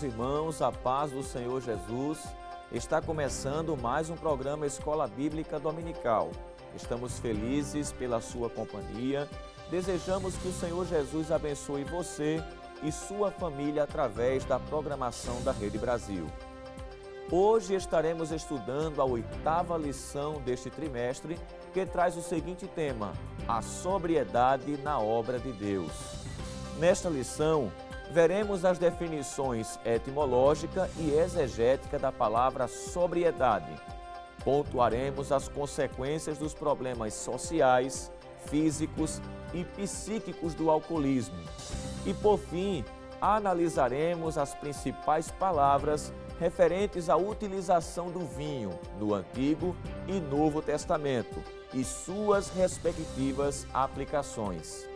amados irmãos, a paz do Senhor Jesus. Está começando mais um programa Escola Bíblica Dominical. Estamos felizes pela sua companhia. Desejamos que o Senhor Jesus abençoe você e sua família através da programação da Rede Brasil. Hoje estaremos estudando a 8ª lição deste trimestre, que traz o seguinte tema: a sobriedade na obra de Deus. Nesta lição, veremos as definições etimológica e exegética da palavra sobriedade. Pontuaremos as consequências dos problemas sociais, físicos e psíquicos do alcoolismo. E, por fim, analisaremos as principais palavras referentes à utilização do vinho no Antigo e Novo Testamento e suas respectivas aplicações.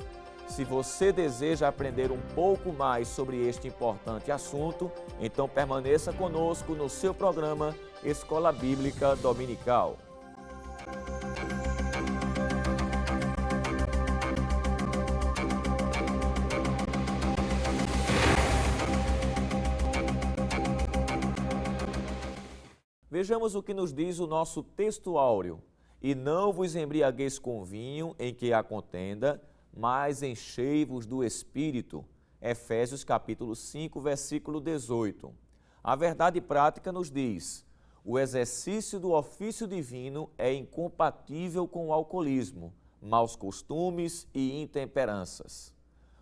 Se você deseja aprender um pouco mais sobre este importante assunto, então permaneça conosco no seu programa Escola Bíblica Dominical. Vejamos o que nos diz o nosso texto áureo. E não vos embriagueis com vinho em que há contenda, mas enchei-vos do Espírito. Efésios capítulo 5, versículo 18. A verdade prática nos diz: o exercício do ofício divino é incompatível com o alcoolismo, maus costumes e intemperanças.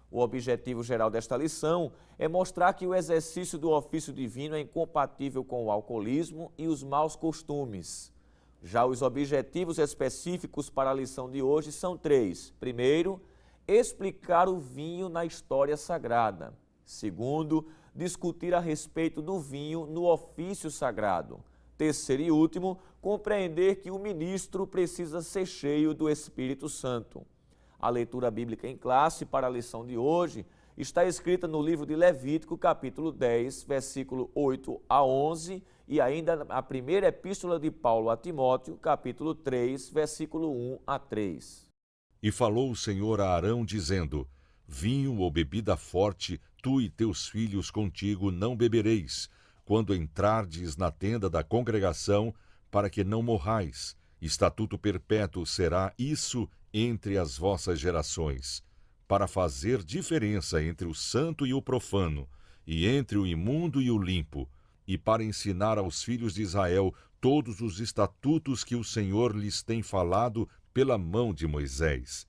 O objetivo geral desta lição é mostrar que o exercício do ofício divino é incompatível com o alcoolismo e os maus costumes. Já os objetivos específicos para a lição de hoje são 3. Primeiro, explicar o vinho na história sagrada. Segundo, discutir a respeito do vinho no ofício sagrado. Terceiro e último, compreender que o ministro precisa ser cheio do Espírito Santo. A leitura bíblica em classe para a lição de hoje está escrita no livro de Levítico, capítulo 10, versículo 8 a 11, e ainda a primeira epístola de Paulo a Timóteo, capítulo 3, versículo 1 a 3. E falou o Senhor a Arão, dizendo: vinho ou bebida forte, tu e teus filhos contigo não bebereis, quando entrardes na tenda da congregação, para que não morrais. Estatuto perpétuo será isso entre as vossas gerações, para fazer diferença entre o santo e o profano, e entre o imundo e o limpo, e para ensinar aos filhos de Israel todos os estatutos que o Senhor lhes tem falado pela mão de Moisés.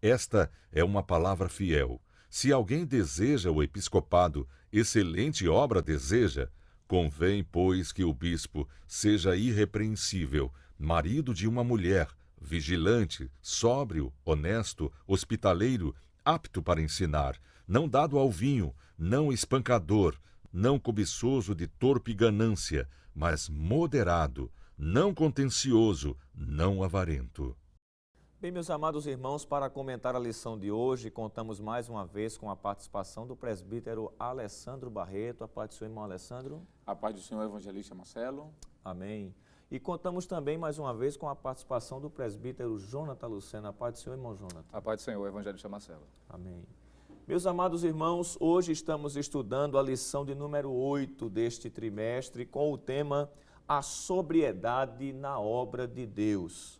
Esta é uma palavra fiel. Se alguém deseja o episcopado, excelente obra deseja. Convém, pois, que o bispo seja irrepreensível, marido de uma mulher, vigilante, sóbrio, honesto, hospitaleiro, apto para ensinar, não dado ao vinho, não espancador, não cobiçoso de torpe ganância, mas moderado, não contencioso, não avarento. Bem, meus amados irmãos, para comentar a lição de hoje, contamos mais uma vez com a participação do presbítero Alessandro Barreto. A paz do Senhor, irmão Alessandro. A paz do Senhor, evangelista Marcelo. Amém. E contamos também mais uma vez com a participação do presbítero Jonathan Lucena. A paz do Senhor, irmão Jonathan. A paz do Senhor, evangelista Marcelo. Amém. Meus amados irmãos, hoje estamos estudando a lição de número 8 deste trimestre com o tema A Sobriedade na Obra de Deus.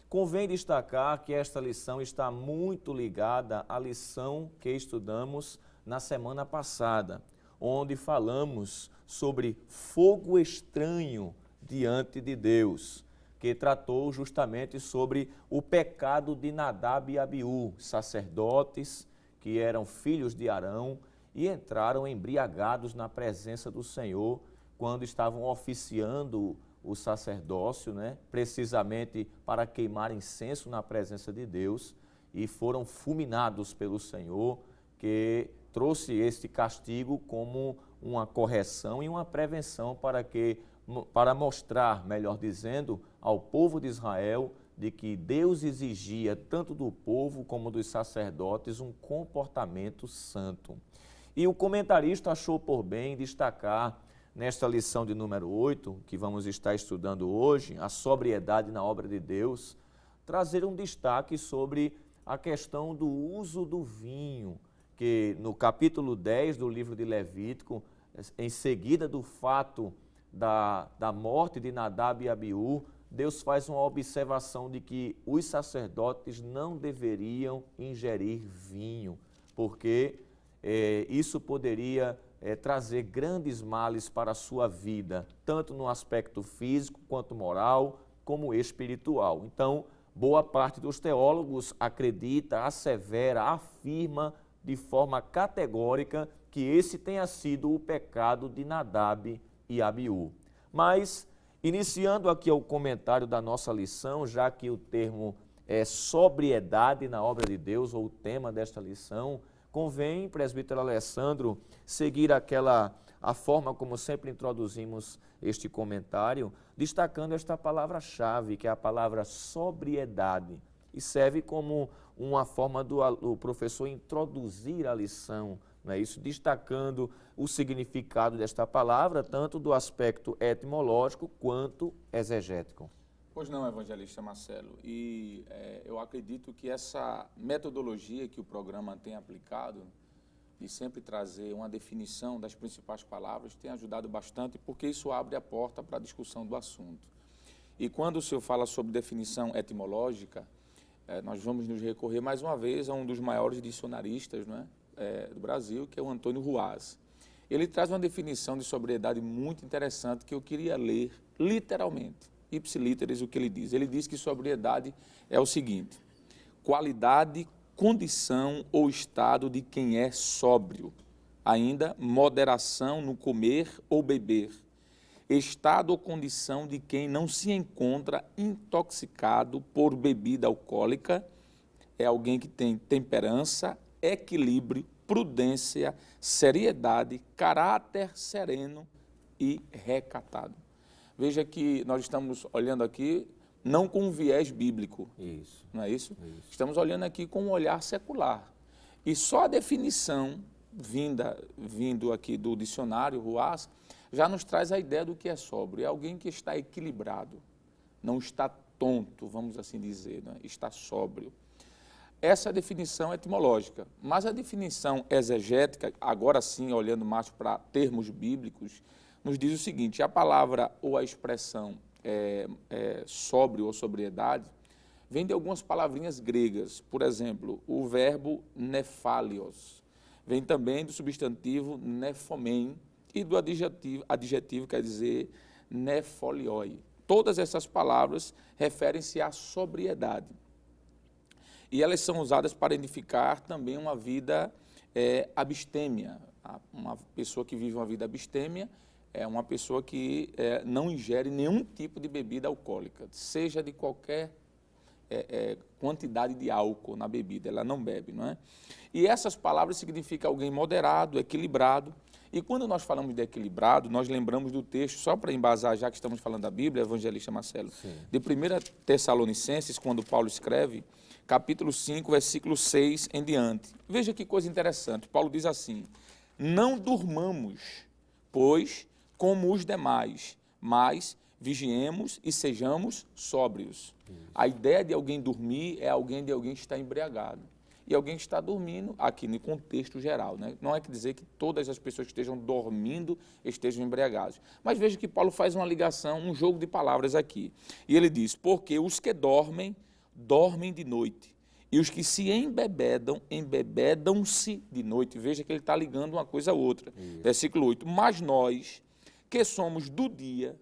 Convém destacar que esta lição está muito ligada à lição que estudamos na semana passada, onde falamos sobre fogo estranho diante de Deus, que tratou justamente sobre o pecado de Nadab e Abiú, sacerdotes que eram filhos de Arão e entraram embriagados na presença do Senhor quando estavam oficiando o sacerdócio, precisamente para queimar incenso na presença de Deus, e foram fulminados pelo Senhor, que trouxe este castigo como uma correção e uma prevenção para mostrar, melhor dizendo, ao povo de Israel de que Deus exigia tanto do povo como dos sacerdotes um comportamento santo. E o comentarista achou por bem destacar nesta lição de número 8, que vamos estar estudando hoje, a sobriedade na obra de Deus, trazer um destaque sobre a questão do uso do vinho, que no capítulo 10 do livro de Levítico, em seguida do fato da morte de Nadab e Abiú, Deus faz uma observação de que os sacerdotes não deveriam ingerir vinho, porque isso poderia trazer grandes males para a sua vida, tanto no aspecto físico quanto moral, como espiritual. Então, boa parte dos teólogos acredita, assevera, afirma de forma categórica que esse tenha sido o pecado de Nadab e Abiú. Mas, iniciando aqui o comentário da nossa lição, já que o termo é sobriedade na obra de Deus, ou o tema desta lição, convém, presbítero Alessandro, seguir a forma como sempre introduzimos este comentário, destacando esta palavra-chave, que é a palavra sobriedade, e serve como uma forma do professor introduzir a lição, não é isso? Destacando o significado desta palavra, tanto do aspecto etimológico quanto exegético. Pois não, evangelista Marcelo, e eu acredito que essa metodologia que o programa tem aplicado, de sempre trazer uma definição das principais palavras, tem ajudado bastante, porque isso abre a porta para a discussão do assunto. E quando o senhor fala sobre definição etimológica, nós vamos nos recorrer mais uma vez a um dos maiores dicionaristas, não é, do Brasil, que é o Antônio Ruas. Ele traz uma definição de sobriedade muito interessante que eu queria ler literalmente. Ipsilíteres, o que ele diz? Ele diz que sobriedade é o seguinte: qualidade, condição ou estado de quem é sóbrio. Ainda, moderação no comer ou beber. Estado ou condição de quem não se encontra intoxicado por bebida alcoólica. É alguém que tem temperança, equilíbrio, prudência, seriedade, caráter sereno e recatado. Veja que nós estamos olhando aqui não com um viés bíblico, Isso. não é isso? Isso. Estamos olhando aqui com um olhar secular. E só a definição vindo aqui do dicionário Ruas já nos traz a ideia do que é sóbrio. É alguém que está equilibrado, não está tonto, vamos assim dizer, né? Está sóbrio. Essa é a definição etimológica, mas a definição exegética, agora sim, olhando mais para termos bíblicos, nos diz o seguinte: a palavra ou a expressão sóbrio ou sobriedade vem de algumas palavrinhas gregas. Por exemplo, o verbo nefalios vem também do substantivo nefomen e do adjetivo quer dizer nefolioi. Todas essas palavras referem-se à sobriedade. E elas são usadas para identificar também uma vida abstêmia. Uma pessoa que vive uma vida abstêmia é uma pessoa que não ingere nenhum tipo de bebida alcoólica, seja de qualquer quantidade de álcool na bebida, ela não bebe, não é? E essas palavras significam alguém moderado, equilibrado. E quando nós falamos de equilibrado, nós lembramos do texto, só para embasar, já que estamos falando da Bíblia, evangelista Marcelo, sim, de 1 Tessalonicenses, quando Paulo escreve, capítulo 5, versículo 6 em diante. Veja que coisa interessante, Paulo diz assim: não durmamos, pois, como os demais, mas vigiemos e sejamos sóbrios. Isso. A ideia de alguém dormir é alguém que está embriagado. E alguém que está dormindo, aqui no contexto geral, né? Não é que dizer que todas as pessoas que estejam dormindo estejam embriagadas. Mas veja que Paulo faz uma ligação, um jogo de palavras aqui. E ele diz: porque os que dormem, dormem de noite. E os que se embebedam, embebedam-se de noite. Veja que ele está ligando uma coisa a outra. Isso. Versículo 8. Mas nós, que somos do dia,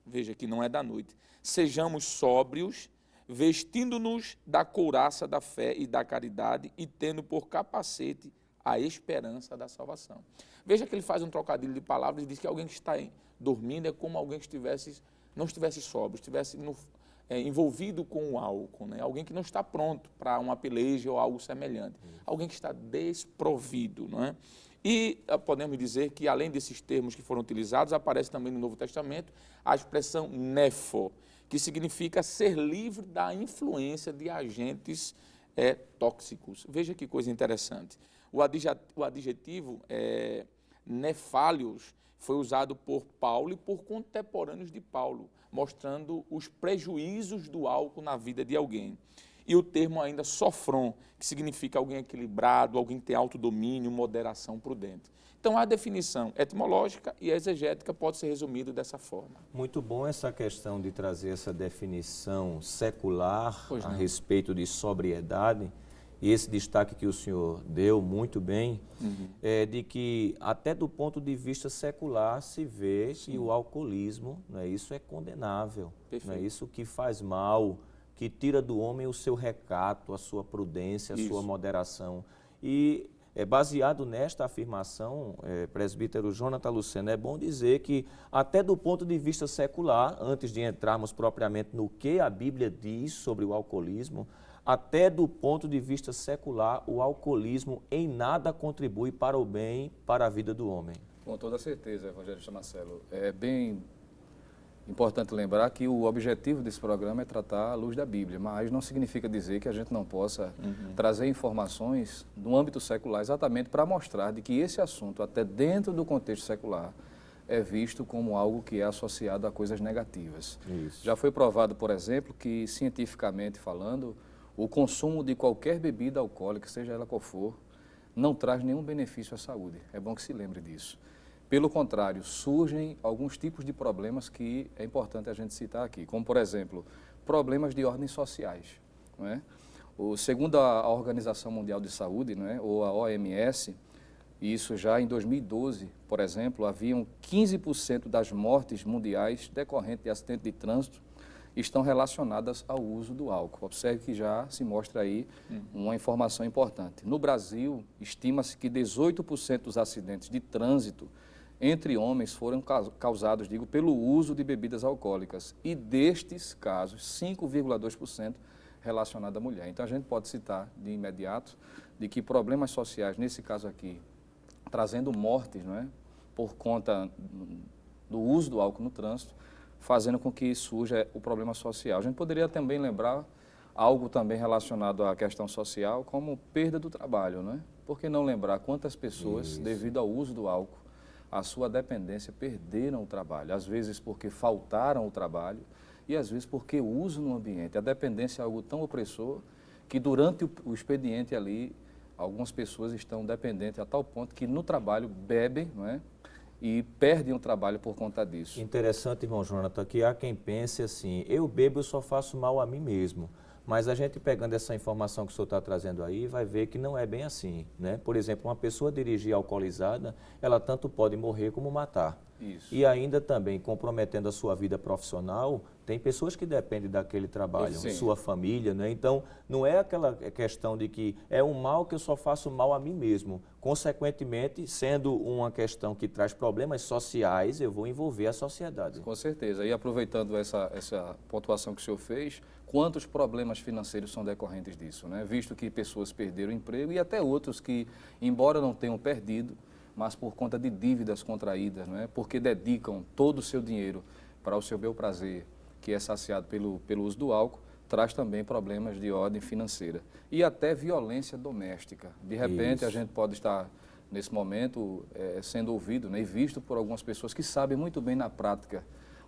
veja que não é da noite, sejamos sóbrios, vestindo-nos da couraça da fé e da caridade e tendo por capacete a esperança da salvação. Veja que ele faz um trocadilho de palavras e diz que alguém que está dormindo é como alguém que não estivesse sóbrio, estivesse envolvido com o álcool, né? Alguém que não está pronto para uma peleja ou algo semelhante, alguém que está desprovido, não é? E podemos dizer que, além desses termos que foram utilizados, aparece também no Novo Testamento a expressão nefo, que significa ser livre da influência de agentes tóxicos. Veja que coisa interessante. O adjetivo nefálios foi usado por Paulo e por contemporâneos de Paulo, mostrando os prejuízos do álcool na vida de alguém. E o termo ainda sofron, que significa alguém equilibrado, alguém que tem autodomínio, moderação, prudente. Então, a definição etimológica e exegética pode ser resumida dessa forma. Muito bom essa questão de trazer essa definição secular Pois a não. respeito de sobriedade. E esse destaque que o senhor deu muito bem, é de que até do ponto de vista secular se vê que o alcoolismo, isso é condenável, isso que faz mal, que tira do homem o seu recato, a sua prudência, a sua moderação. E baseado nesta afirmação, presbítero Jonathan Lucena, é bom dizer que até do ponto de vista secular, antes de entrarmos propriamente no que a Bíblia diz sobre o alcoolismo, até do ponto de vista secular, o alcoolismo em nada contribui para o bem, para a vida do homem. Com toda certeza, evangelista Marcelo. É bem importante lembrar que o objetivo desse programa é tratar à luz da Bíblia, mas não significa dizer que a gente não possa trazer informações no âmbito secular, exatamente para mostrar de que esse assunto, até dentro do contexto secular, é visto como algo que é associado a coisas negativas. Isso. Já foi provado, por exemplo, que cientificamente falando, o consumo de qualquer bebida alcoólica, seja ela qual for, não traz nenhum benefício à saúde. É bom que se lembre disso. Pelo contrário, surgem alguns tipos de problemas que é importante a gente citar aqui, como, por exemplo, problemas de ordem sociais. Não é? Segundo a Organização Mundial de Saúde, não é? Ou a OMS, isso já em 2012, por exemplo, haviam 15% das mortes mundiais decorrentes de acidente de trânsito estão relacionadas ao uso do álcool. Observe que já se mostra aí uma informação importante. No Brasil, estima-se que 18% dos acidentes de trânsito entre homens foram causados, pelo uso de bebidas alcoólicas. E destes casos, 5,2% relacionado à mulher. Então, a gente pode citar de imediato de que problemas sociais, nesse caso aqui, trazendo mortes, não é, por conta do uso do álcool no trânsito, fazendo com que surja o problema social. A gente poderia também lembrar algo também relacionado à questão social, como perda do trabalho, não é? Por que não lembrar quantas pessoas, devido ao uso do álcool, a sua dependência, perderam o trabalho? Às vezes porque faltaram o trabalho e às vezes porque o uso no ambiente. A dependência é algo tão opressor que durante o expediente ali, algumas pessoas estão dependentes a tal ponto que no trabalho bebem, não é? E perdem o trabalho por conta disso. Interessante, irmão Jonathan, que há quem pense assim, eu bebo, eu só faço mal a mim mesmo. Mas a gente pegando essa informação que o senhor está trazendo aí, vai ver que não é bem assim, né? Por exemplo, uma pessoa dirigir alcoolizada, ela tanto pode morrer como matar. Isso. E ainda também comprometendo a sua vida profissional, tem pessoas que dependem daquele trabalho, Sim. sua família, né? Então, não é aquela questão de que é um mal que eu só faço mal a mim mesmo. Consequentemente, sendo uma questão que traz problemas sociais, eu vou envolver a sociedade. Com certeza. E aproveitando essa pontuação que o senhor fez, quantos problemas financeiros são decorrentes disso, né? Visto que pessoas perderam o emprego e até outros que, embora não tenham perdido, mas por conta de dívidas contraídas, não é? Porque dedicam todo o seu dinheiro para o seu bel prazer, que é saciado pelo uso do álcool, traz também problemas de ordem financeira. E até violência doméstica. De repente, a gente pode estar, nesse momento, sendo ouvido, né, e visto por algumas pessoas que sabem muito bem na prática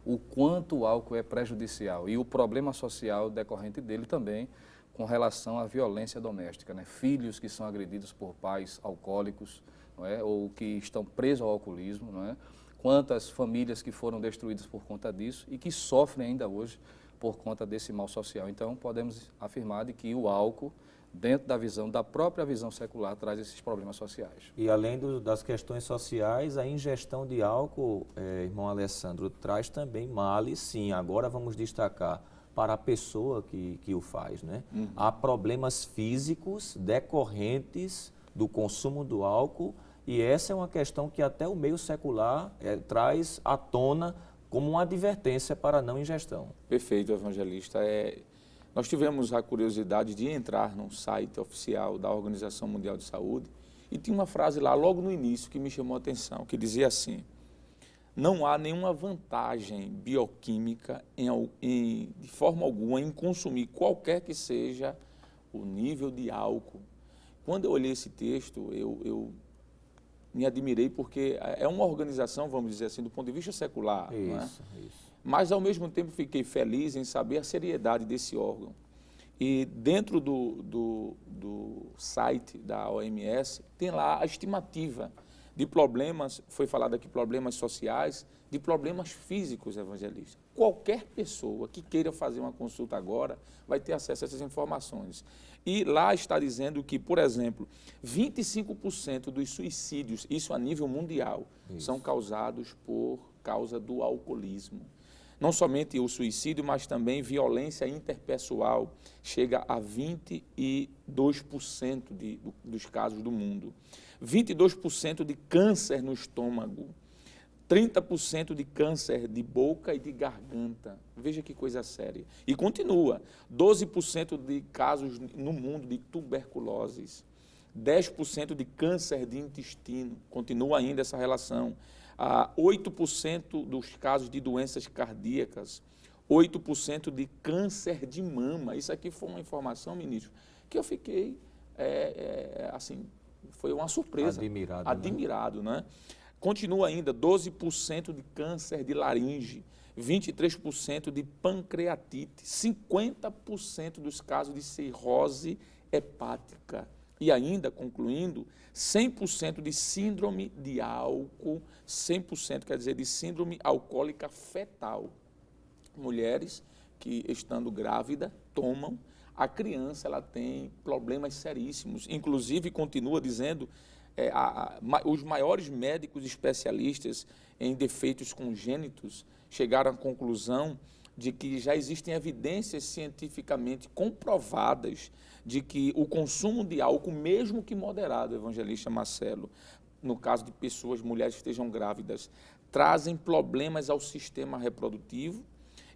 o quanto o álcool é prejudicial e o problema social decorrente dele também com relação à violência doméstica, né? Filhos que são agredidos por pais alcoólicos, não é? Ou que estão presos ao alcoolismo, não é? Quantas famílias que foram destruídas por conta disso e que sofrem ainda hoje por conta desse mal social. Então, podemos afirmar de que o álcool, dentro da própria visão secular, traz esses problemas sociais. E além das questões sociais, a ingestão de álcool, irmão Alessandro, traz também males, sim. Agora vamos destacar para a pessoa que o faz, né? Há problemas físicos decorrentes do consumo do álcool e essa é uma questão que até o meio secular traz à tona como uma advertência para a não ingestão. Perfeito, evangelista. Nós tivemos a curiosidade de entrar no site oficial da Organização Mundial de Saúde e tinha uma frase lá logo no início que me chamou a atenção, que dizia assim: não há nenhuma vantagem bioquímica de forma alguma em consumir qualquer que seja o nível de álcool. Quando eu olhei esse texto, eu me admirei porque é uma organização, vamos dizer assim, do ponto de vista secular. Isso, não é? isso. Mas, ao mesmo tempo, fiquei feliz em saber a seriedade desse órgão. E dentro do site da OMS, tem lá a estimativa de problemas, foi falado aqui, problemas sociais, de problemas físicos, evangelista. Qualquer pessoa que queira fazer uma consulta agora vai ter acesso a essas informações. E lá está dizendo que, por exemplo, 25% dos suicídios, isso a nível mundial, são causados por causa do alcoolismo. Não somente o suicídio, mas também violência interpessoal, chega a 22% dos casos do mundo. 22% de câncer no estômago, 30% de câncer de boca e de garganta. Veja que coisa séria. E continua, 12% de casos no mundo de tuberculose, 10% de câncer de intestino, continua ainda essa relação. 8% dos casos de doenças cardíacas, 8% de câncer de mama. Isso aqui foi uma informação, ministro, que eu fiquei, assim, foi uma surpresa. Admirado, né? Continua ainda 12% de câncer de laringe, 23% de pancreatite, 50% dos casos de cirrose hepática. E ainda, concluindo, 100% de síndrome de álcool, 100% quer dizer de síndrome alcoólica fetal. Mulheres que, estando grávida, tomam, a criança ela tem problemas seríssimos. Inclusive, continua dizendo, os maiores médicos especialistas em defeitos congênitos chegaram à conclusão de que já existem evidências cientificamente comprovadas de que o consumo de álcool, mesmo que moderado, evangelista Marcelo, no caso de pessoas, mulheres que estejam grávidas, trazem problemas ao sistema reprodutivo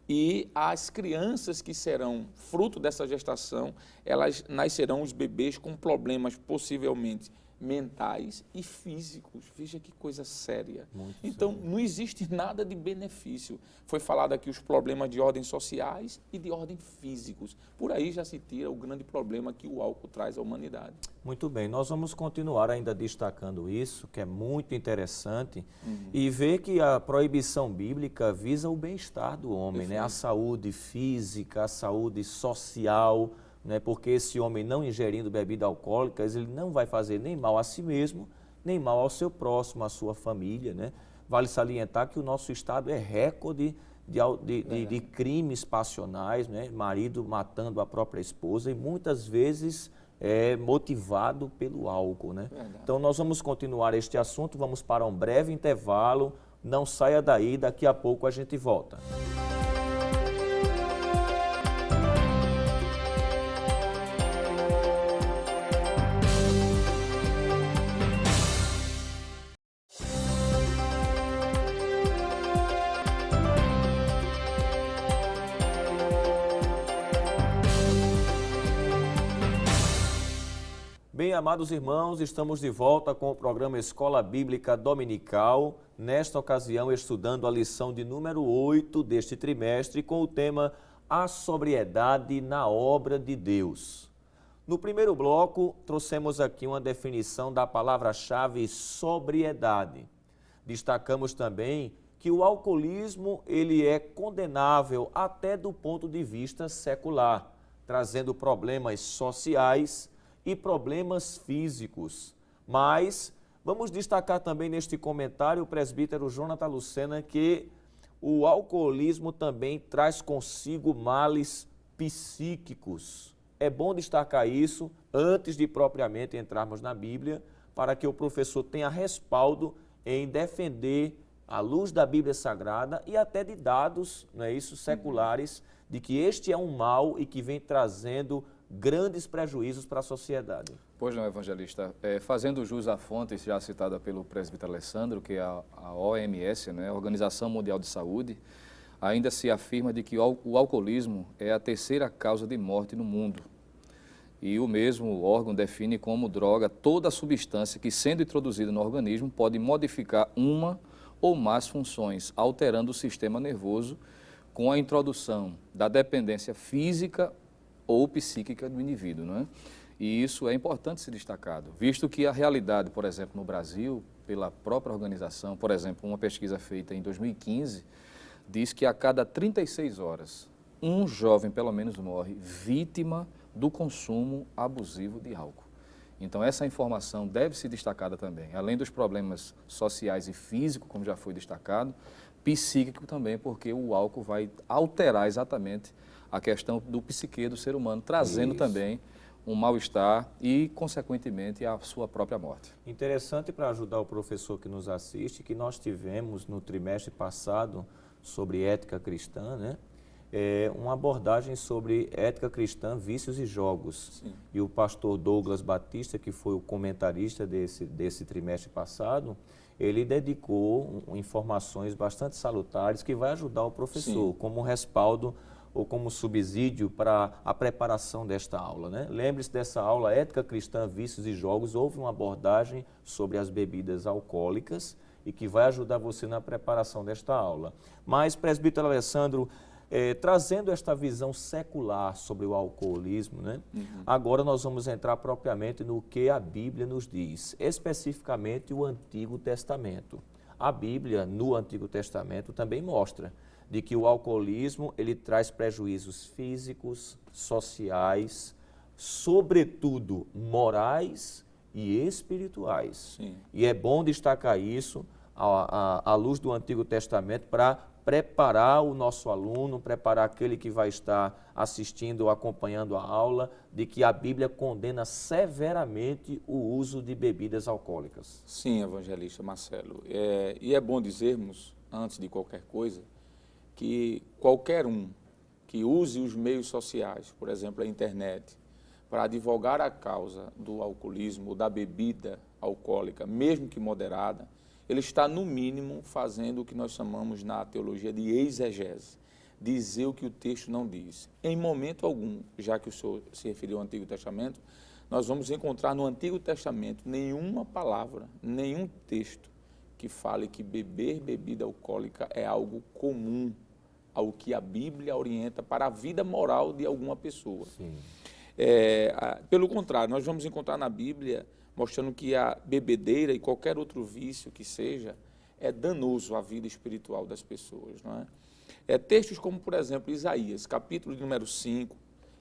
e as crianças que serão fruto dessa gestação, elas nascerão os bebês com problemas possivelmente mentais e físicos. Veja que coisa séria. Então, não existe nada de benefício. Foi falado aqui os problemas de ordem sociais e de ordem físicos. Por aí já se tira o grande problema que o álcool traz à humanidade. Muito bem, nós vamos continuar ainda destacando isso, que é muito interessante, e ver que a proibição bíblica visa o bem-estar do homem, né? A saúde física, a saúde social, né? Porque esse homem não ingerindo bebidas alcoólicas, ele não vai fazer nem mal a si mesmo, nem mal ao seu próximo, à sua família, né? Vale salientar que o nosso estado é recorde de crimes passionais, né? Marido matando a própria esposa e muitas vezes motivado pelo álcool, né? Então nós vamos continuar este assunto, vamos para um breve intervalo, não saia daí, daqui a pouco a gente volta. Bem, amados irmãos, estamos de volta com o programa Escola Bíblica Dominical, nesta ocasião estudando a lição de número 8 deste trimestre com o tema A Sobriedade na Obra de Deus. No primeiro bloco, trouxemos aqui uma definição da palavra-chave sobriedade. Destacamos também que o alcoolismo ele é condenável até do ponto de vista secular, trazendo problemas sociais e problemas físicos. Mas vamos destacar também neste comentário o presbítero Jonathan Lucena que o alcoolismo também traz consigo males psíquicos. É bom destacar isso antes de propriamente entrarmos na Bíblia, para que o professor tenha respaldo em defender, à luz da Bíblia Sagrada e até de dados, não é isso, seculares, de que este é um mal e que vem trazendo grandes prejuízos para a sociedade. Pois não, evangelista. Fazendo jus à fonte já citada pelo presbítero Alessandro, que é a OMS, né, a Organização Mundial de Saúde, ainda se afirma de que o alcoolismo é a terceira causa de morte no mundo. E o mesmo órgão define como droga toda substância que, sendo introduzida no organismo, pode modificar uma ou mais funções, alterando o sistema nervoso com a introdução da dependência física ou psíquica do indivíduo, não é? E isso é importante ser destacado, visto que a realidade, por exemplo, no Brasil, pela própria organização, por exemplo, uma pesquisa feita em 2015, diz que a cada 36 horas, um jovem, pelo menos, morre vítima do consumo abusivo de álcool. Então, essa informação deve ser destacada também, além dos problemas sociais e físicos, como já foi destacado, psíquico também, porque o álcool vai alterar exatamente a questão do psique do ser humano, trazendo também um mal-estar e, consequentemente, a sua própria morte. Interessante para ajudar o professor que nos assiste, que nós tivemos no trimestre passado sobre ética cristã, né? Uma abordagem sobre ética cristã, vícios e jogos. Sim. E o pastor Douglas Batista, que foi o comentarista desse trimestre passado, ele dedicou informações bastante salutares que vai ajudar o professor, como respaldo ou como subsídio para a preparação desta aula, né? Lembre-se dessa aula, Ética Cristã, Vícios e Jogos, houve uma abordagem sobre as bebidas alcoólicas e que vai ajudar você na preparação desta aula. Mas, presbítero Alessandro, trazendo esta visão secular sobre o alcoolismo, né? Agora nós vamos entrar propriamente no que a Bíblia nos diz, especificamente o Antigo Testamento. A Bíblia, no Antigo Testamento, também mostra de que o alcoolismo ele traz prejuízos físicos, sociais, sobretudo morais e espirituais. Sim. E é bom destacar isso à luz do Antigo Testamento para preparar o nosso aluno, preparar aquele que vai estar assistindo ou acompanhando a aula, de que a Bíblia condena severamente o uso de bebidas alcoólicas. Sim, evangelista Marcelo. E é bom dizermos, antes de qualquer coisa, que qualquer um que use os meios sociais, por exemplo, a internet, para advogar a causa do alcoolismo, da bebida alcoólica, mesmo que moderada, ele está, no mínimo, fazendo o que nós chamamos na teologia de exegese, dizer o que o texto não diz. Em momento algum, já que o senhor se referiu ao Antigo Testamento, nós vamos encontrar no Antigo Testamento nenhuma palavra, nenhum texto que fale que beber bebida alcoólica é algo comum ao que a Bíblia orienta para a vida moral de alguma pessoa. Sim. Pelo contrário, nós vamos encontrar na Bíblia mostrando que a bebedeira e qualquer outro vício que seja é danoso à vida espiritual das pessoas, não é? Textos como, por exemplo, Isaías, capítulo de número 5,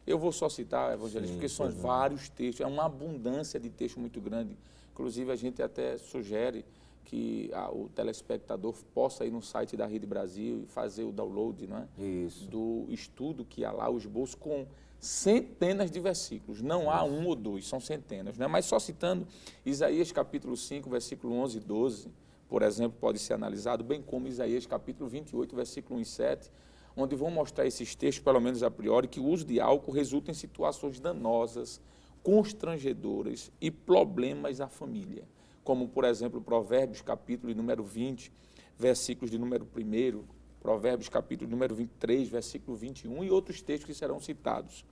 eu vou só citar, evangelista, porque são vários textos, é uma abundância de texto muito grande. Inclusive, a gente até sugere que o telespectador possa ir no site da Rede Brasil e fazer o download, não é? Isso. Do estudo que há lá, o esboço com centenas de versículos, não há um ou dois, são centenas, né? Mas só citando Isaías capítulo 5, versículo 11 e 12, por exemplo, pode ser analisado, bem como Isaías capítulo 28, versículo 1 e 7, onde vão mostrar esses textos, pelo menos a priori, que o uso de álcool resulta em situações danosas, constrangedoras e problemas à família, como, por exemplo, Provérbios capítulo de número 20, versículos de número 1, Provérbios capítulo número 23, versículo 21 e outros textos que serão citados.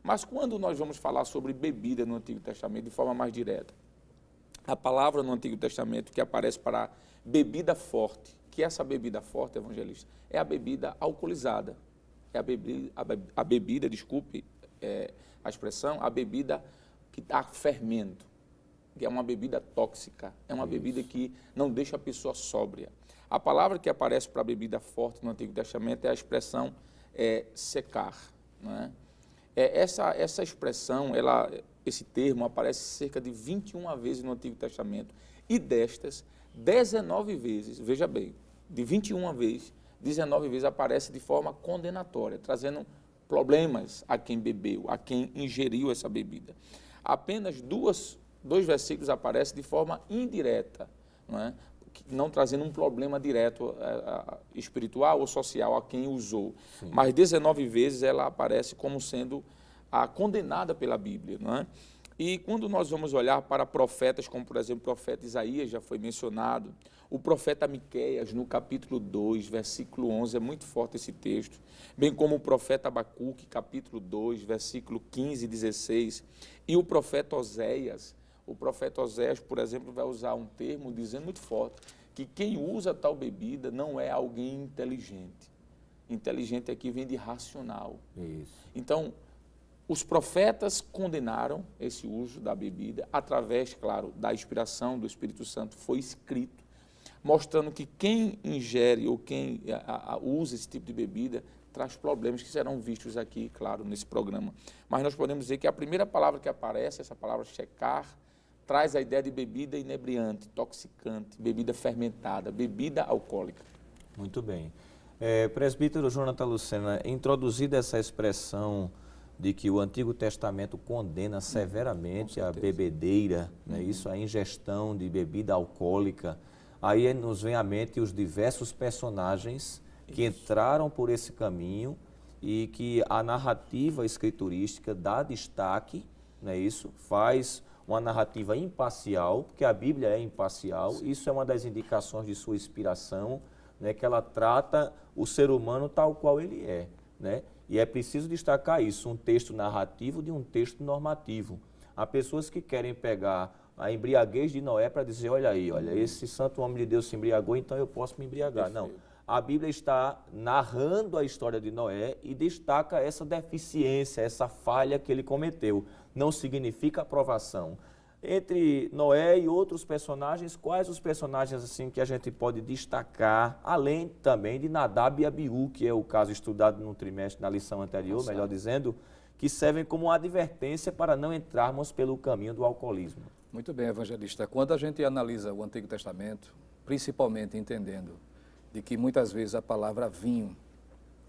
Mas quando nós vamos falar sobre bebida no Antigo Testamento de forma mais direta, a palavra no Antigo Testamento que aparece para bebida forte, que essa bebida forte, evangelista, é a bebida alcoolizada, é a bebida, desculpe a expressão, a bebida que dá fermento, que é uma bebida tóxica, é uma bebida que não deixa a pessoa sóbria. A palavra que aparece para a bebida forte no Antigo Testamento é a expressão secar. Não é? Essa expressão, esse termo aparece cerca de 21 vezes no Antigo Testamento e destas, 19 vezes, veja bem, de 21 vezes, 19 vezes aparece de forma condenatória, trazendo problemas a quem bebeu, a quem ingeriu essa bebida. Apenas dois versículos aparecem de forma indireta, não trazendo um problema direto espiritual ou social a quem usou. Sim. Mas 19 vezes ela aparece como sendo condenada pela Bíblia. Não é? E quando nós vamos olhar para profetas, como por exemplo o profeta Isaías, já foi mencionado, o profeta Miqueias, no capítulo 2, versículo 11, é muito forte esse texto, bem como o profeta Abacuque, capítulo 2, versículo 15 e 16, e o profeta Oséias. O profeta Oséias, por exemplo, vai usar um termo dizendo muito forte que quem usa tal bebida não é alguém inteligente. Inteligente aqui vem de racional. Isso. Então, os profetas condenaram esse uso da bebida através, claro, da inspiração do Espírito Santo, foi escrito, mostrando que quem ingere ou quem usa esse tipo de bebida traz problemas que serão vistos aqui, claro, nesse programa. Mas nós podemos dizer que a primeira palavra que aparece, essa palavra checar, traz a ideia de bebida inebriante, intoxicante, bebida fermentada, bebida alcoólica. Muito bem. Presbítero Jonathan Lucena, introduzida essa expressão de que o Antigo Testamento condena severamente a bebedeira, né, isso, a ingestão de bebida alcoólica, aí nos vem à mente os diversos personagens que entraram por esse caminho e que a narrativa escriturística dá destaque, não é isso? Faz uma narrativa imparcial, porque a Bíblia é imparcial, isso é uma das indicações de sua inspiração, né, que ela trata o ser humano tal qual ele é, né? E é preciso destacar isso, um texto narrativo de um texto normativo. Há pessoas que querem pegar a embriaguez de Noé para dizer, olha aí, olha, esse santo homem de Deus se embriagou, então eu posso me embriagar. Não, a Bíblia está narrando a história de Noé e destaca essa deficiência, essa falha que ele cometeu. Não significa aprovação. Entre Noé e outros personagens, quais os personagens assim que a gente pode destacar, além também de Nadab e Abiú, que é o caso estudado no trimestre, na lição anterior, melhor dizendo, que servem como advertência para não entrarmos pelo caminho do alcoolismo? Muito bem, evangelista. Quando a gente analisa o Antigo Testamento, principalmente entendendo de que muitas vezes a palavra vinho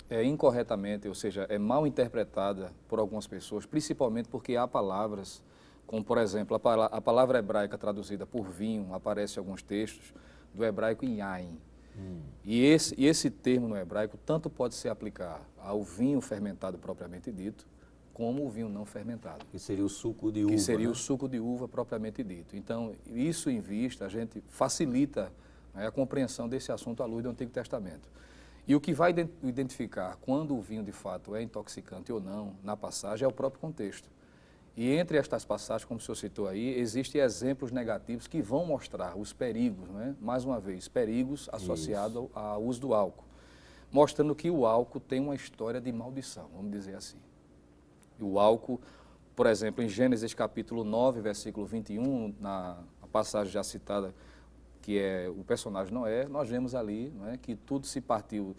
é incorretamente, ou seja, é mal interpretada por algumas pessoas, principalmente porque há palavras, como por exemplo, a palavra hebraica traduzida por vinho, aparece em alguns textos, do hebraico yain. E esse termo no hebraico tanto pode se aplicar ao vinho fermentado propriamente dito, como o vinho não fermentado. Que seria o suco de uva. Que seria, né? o suco de uva propriamente dito. Então, isso em vista, a gente facilita, né, a compreensão desse assunto à luz do Antigo Testamento. E o que vai identificar quando o vinho de fato é intoxicante ou não na passagem é o próprio contexto. E entre estas passagens, como o senhor citou aí, existem exemplos negativos que vão mostrar os perigos, né? Mais uma vez, perigos associados ao uso do álcool, mostrando que o álcool tem uma história de maldição, vamos dizer assim. E o álcool, por exemplo, em Gênesis capítulo 9, versículo 21, na passagem já citada, que é o personagem Noé, nós vemos ali, não é, que tudo se partiu,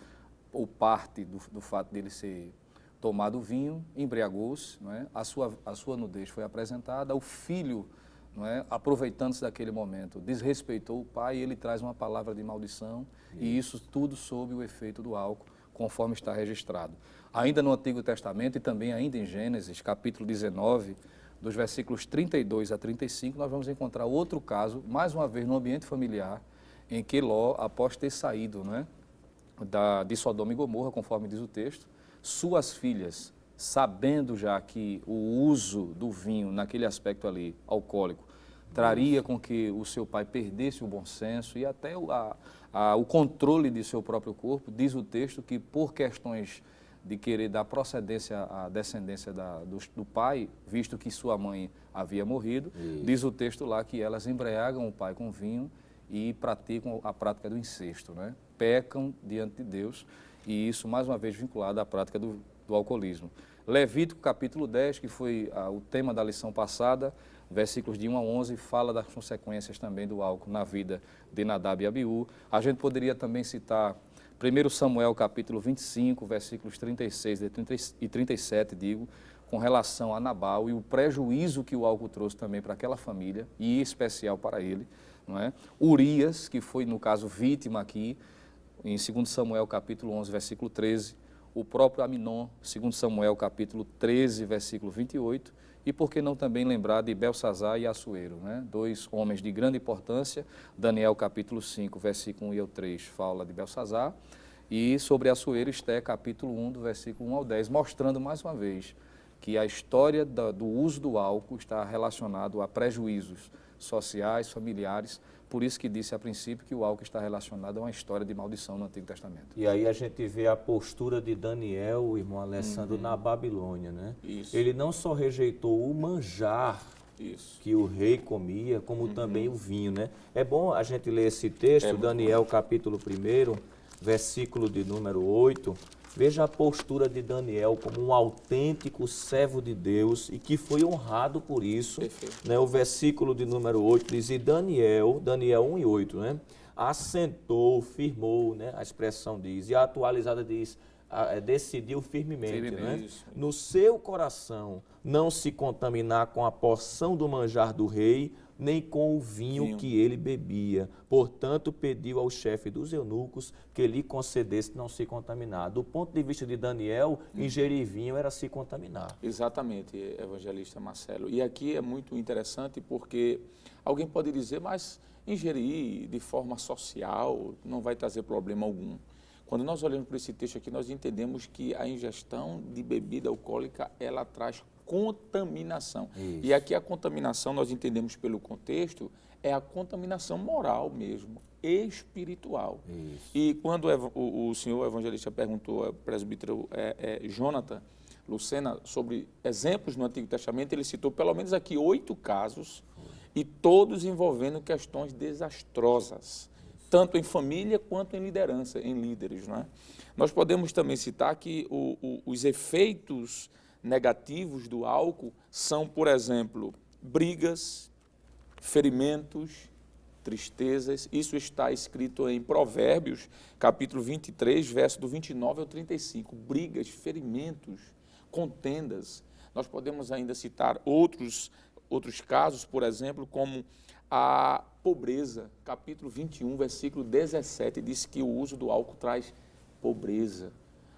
ou parte do fato dele ser tomado vinho, embriagou-se, não é? A sua nudez foi apresentada, o filho, não é, aproveitando-se daquele momento, desrespeitou o pai, e ele traz uma palavra de maldição, e isso tudo sob o efeito do álcool, conforme está registrado. Ainda no Antigo Testamento e também ainda em Gênesis, capítulo 19, dos versículos 32 a 35, nós vamos encontrar outro caso, mais uma vez no ambiente familiar, em que Ló, após ter saído, não é, de Sodoma e Gomorra, conforme diz o texto, suas filhas, sabendo já que o uso do vinho naquele aspecto ali, alcoólico, traria com que o seu pai perdesse o bom senso e até o controle de seu próprio corpo, diz o texto que por questões de querer dar procedência à descendência do pai, visto que sua mãe havia morrido, diz o texto lá que elas embriagam o pai com vinho e praticam a prática do incesto, né? Pecam diante de Deus, e isso mais uma vez vinculado à prática do alcoolismo. Levítico capítulo 10, que foi o tema da lição passada, versículos de 1 a 11, fala das consequências também do álcool na vida de Nadab e Abiú. A gente poderia também citar 1 Samuel capítulo 25, versículos 36 e 37, com relação a Nabal e o prejuízo que o álcool trouxe também para aquela família, e em especial para ele, não é? Urias, que foi, no caso, vítima aqui, em 2 Samuel capítulo 11, versículo 13, o próprio Aminon, 2 Samuel capítulo 13, versículo 28, e por que não também lembrar de Belsazar e Assuero, né? Dois homens de grande importância. Daniel capítulo 5, versículo 1 e 3 fala de Belsazar, e sobre Assuero, Esté capítulo 1, do versículo 1 ao 10, mostrando mais uma vez que a história do uso do álcool está relacionado a prejuízos sociais, familiares. Por isso que disse a princípio que o álcool está relacionado a uma história de maldição no Antigo Testamento. E aí a gente vê a postura de Daniel, o irmão Alessandro, na Babilônia, né? Isso. Ele não só rejeitou o manjar que o rei comia, como também o vinho, né? É bom a gente ler esse texto, Daniel capítulo 1, versículo de número 8. Veja a postura de Daniel como um autêntico servo de Deus e que foi honrado por isso. Né? O versículo de número 8 diz, e Daniel 1 e 8, né? Assentou, firmou, né? A expressão diz, e a atualizada diz, decidiu firmemente, né? Isso. No seu coração não se contaminar com a porção do manjar do rei, nem com o vinho que ele bebia. Portanto, pediu ao chefe dos eunucos que lhe concedesse não se contaminar. Do ponto de vista de Daniel, ingerir vinho era se contaminar. Exatamente, evangelista Marcelo. E aqui é muito interessante porque alguém pode dizer, mas ingerir de forma social não vai trazer problema algum. Quando nós olhamos para esse texto aqui, nós entendemos que a ingestão de bebida alcoólica, ela traz contaminação. Isso. E aqui a contaminação, nós entendemos pelo contexto, é a contaminação moral mesmo, espiritual. Isso. E quando o senhor evangelista perguntou ao presbítero Jonathan Lucena sobre exemplos no Antigo Testamento, ele citou pelo menos aqui 8 casos, e todos envolvendo questões desastrosas, tanto em família quanto em liderança, em líderes. Não é? Nós podemos também citar que os efeitos negativos do álcool são, por exemplo, brigas, ferimentos, tristezas. Isso está escrito em Provérbios, capítulo 23, verso do 29 ao 35. Brigas, ferimentos, contendas. Nós podemos ainda citar outros casos, por exemplo, como a pobreza. Capítulo 21, versículo 17, diz que o uso do álcool traz pobreza.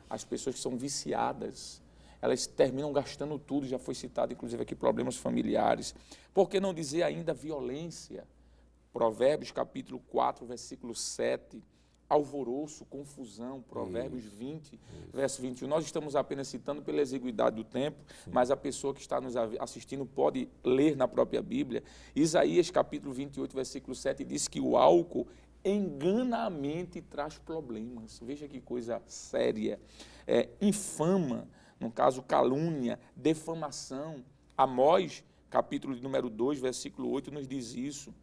As pessoas que são viciadas, elas terminam gastando tudo, já foi citado inclusive aqui problemas familiares. Por que não dizer ainda violência? Provérbios capítulo 4, versículo 7, alvoroço, confusão, Provérbios 20, verso 21. Nós estamos apenas citando pela exiguidade do tempo, mas a pessoa que está nos assistindo pode ler na própria Bíblia. Isaías capítulo 28, versículo 7 diz que o álcool engana a mente e traz problemas. Veja que coisa séria. Infama, no caso calúnia, defamação. Amós, capítulo número 2, versículo 8, nos diz isso.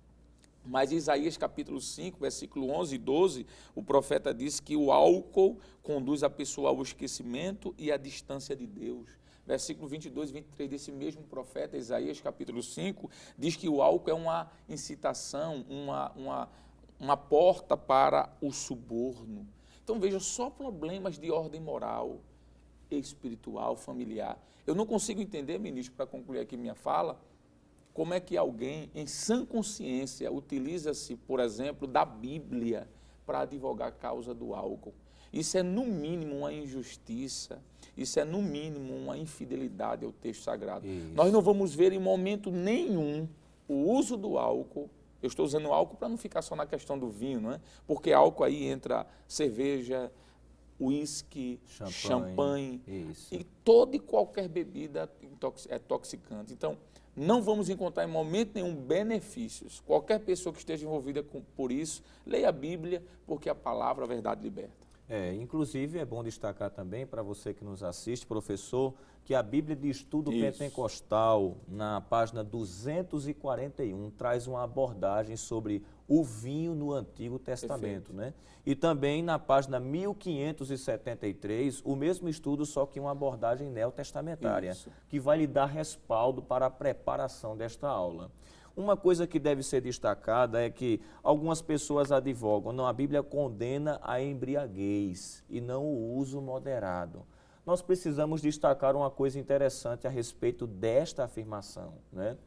Mas Isaías capítulo 5, versículo 11 e 12, o profeta diz que o álcool conduz a pessoa ao esquecimento e à distância de Deus. Versículo 22 e 23 desse mesmo profeta, Isaías capítulo 5, diz que o álcool é uma incitação, uma porta para o suborno. Então veja, só problemas de ordem moral, espiritual, familiar. Eu não consigo entender, ministro, para concluir aqui minha fala, como é que alguém, em sã consciência, utiliza-se, por exemplo, da Bíblia para advogar a causa do álcool. Isso é, no mínimo, uma injustiça, isso é, no mínimo, uma infidelidade ao texto sagrado. Isso. Nós não vamos ver em momento nenhum o uso do álcool. Eu estou usando álcool para não ficar só na questão do vinho, não é? Porque álcool aí entra cerveja, uísque, champanhe e toda e qualquer bebida é toxicante. Então, não vamos encontrar em momento nenhum benefícios. Qualquer pessoa que esteja envolvida por isso, leia a Bíblia, porque a palavra, a verdade liberta. Inclusive, é bom destacar também para você que nos assiste, professor, que a Bíblia de Estudo Pentecostal, na página 241, traz uma abordagem sobre o vinho no Antigo Testamento, né? E também na página 1573, o mesmo estudo, só que uma abordagem neotestamentária, que vai lhe dar respaldo para a preparação desta aula. Uma coisa que deve ser destacada é que algumas pessoas advogam, não, a Bíblia condena a embriaguez e não o uso moderado. Nós precisamos destacar uma coisa interessante a respeito desta afirmação, né?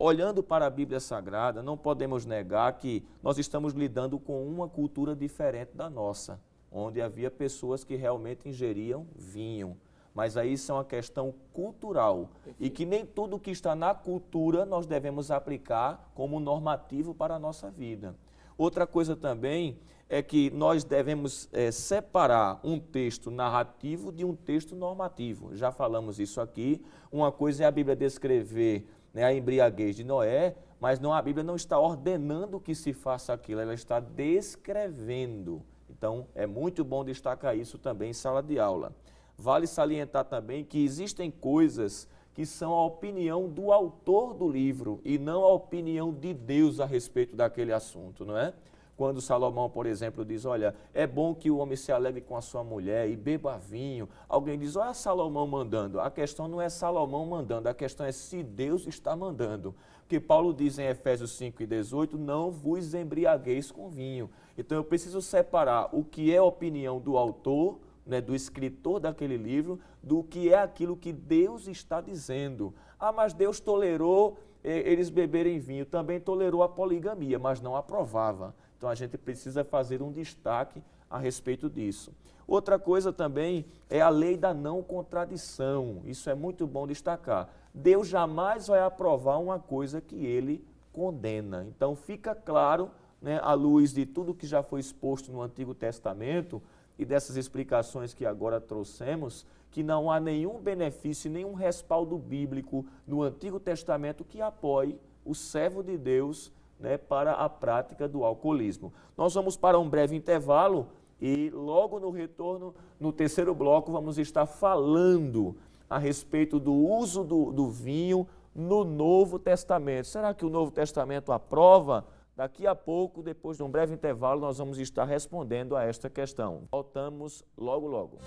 Olhando para a Bíblia Sagrada, não podemos negar que nós estamos lidando com uma cultura diferente da nossa, onde havia pessoas que realmente ingeriam vinho. Mas aí isso é uma questão cultural e que nem tudo que está na cultura nós devemos aplicar como normativo para a nossa vida. Outra coisa também é que nós devemos separar um texto narrativo de um texto normativo. Já falamos isso aqui. Uma coisa é a Bíblia descrever, né, a embriaguez de Noé, mas a Bíblia não está ordenando que se faça aquilo, ela está descrevendo. Então, é muito bom destacar isso também em sala de aula. Vale salientar também que existem coisas que são a opinião do autor do livro e não a opinião de Deus a respeito daquele assunto, não é? Quando Salomão, por exemplo, diz, olha, é bom que o homem se alegre com a sua mulher e beba vinho. Alguém diz, olha Salomão mandando. A questão não é Salomão mandando, a questão é se Deus está mandando. Porque Paulo diz em Efésios 5:18, não vos embriagueis com vinho. Então eu preciso separar o que é a opinião do autor, né, do escritor daquele livro, do que é aquilo que Deus está dizendo. Ah, mas Deus tolerou eles beberem vinho, também tolerou a poligamia, mas não aprovava. Então a gente precisa fazer um destaque a respeito disso. Outra coisa também é a lei da não contradição. Isso é muito bom destacar. Deus jamais vai aprovar uma coisa que ele condena. Então fica claro, né, à luz de tudo que já foi exposto no Antigo Testamento e dessas explicações que agora trouxemos, que não há nenhum benefício, nenhum respaldo bíblico no Antigo Testamento que apoie o servo de Deus, né, para a prática do alcoolismo. Nós vamos para um breve intervalo e logo no retorno, no terceiro bloco, vamos estar falando a respeito do uso do vinho no Novo Testamento. Será que o Novo Testamento aprova? Daqui a pouco, depois de um breve intervalo, nós vamos estar respondendo a esta questão. Voltamos logo, logo.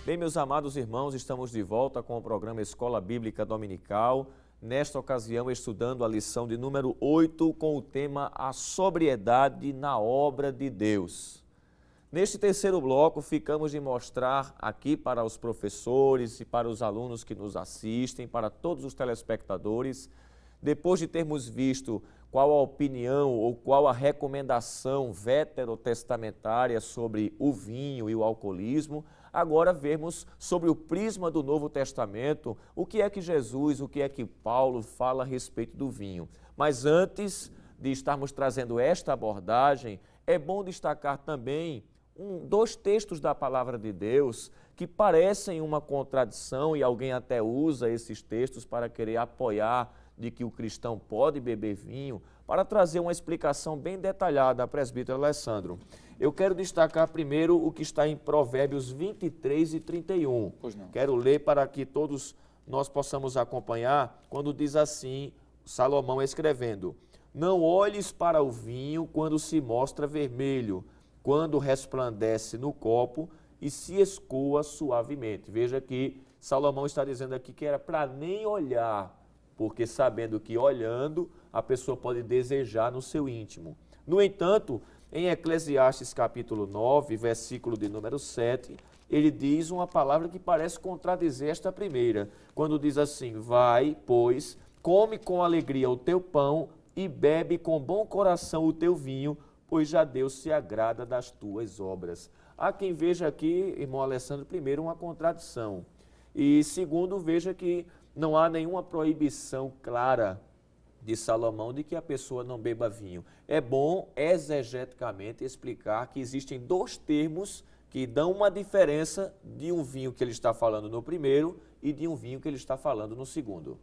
Bem, meus amados irmãos, estamos de volta com o programa Escola Bíblica Dominical, nesta ocasião estudando a lição de número 8 com o tema A Sobriedade na Obra de Deus. Neste terceiro bloco, ficamos de mostrar aqui para os professores e para os alunos que nos assistem, para todos os telespectadores, depois de termos visto qual a opinião ou qual a recomendação veterotestamentária sobre o vinho e o alcoolismo, agora vermos sobre o prisma do Novo Testamento o que é que Jesus, o que é que Paulo fala a respeito do vinho. Mas antes de estarmos trazendo esta abordagem, é bom destacar também dois textos da Palavra de Deus que parecem uma contradição e alguém até usa esses textos para querer apoiar de que o cristão pode beber vinho, para trazer uma explicação bem detalhada, presbítero Alessandro. Eu quero destacar primeiro o que está em Provérbios 23 e 31. Pois não. Quero ler para que todos nós possamos acompanhar, quando diz assim, Salomão escrevendo: não olhes para o vinho quando se mostra vermelho, quando resplandece no copo e se escoa suavemente. Veja que Salomão está dizendo aqui que era para nem olhar, porque sabendo que olhando a pessoa pode desejar no seu íntimo. No entanto, em Eclesiastes capítulo 9, versículo de número 7, ele diz uma palavra que parece contradizer esta primeira, quando diz assim: vai, pois, come com alegria o teu pão e bebe com bom coração o teu vinho, pois já Deus se agrada das tuas obras. Há quem veja aqui, irmão Alessandro, primeiro uma contradição, e segundo, veja que não há nenhuma proibição clara de Salomão de que a pessoa não beba vinho. É bom exegeticamente explicar que existem dois termos que dão uma diferença de um vinho que ele está falando no primeiro e de um vinho que ele está falando no segundo.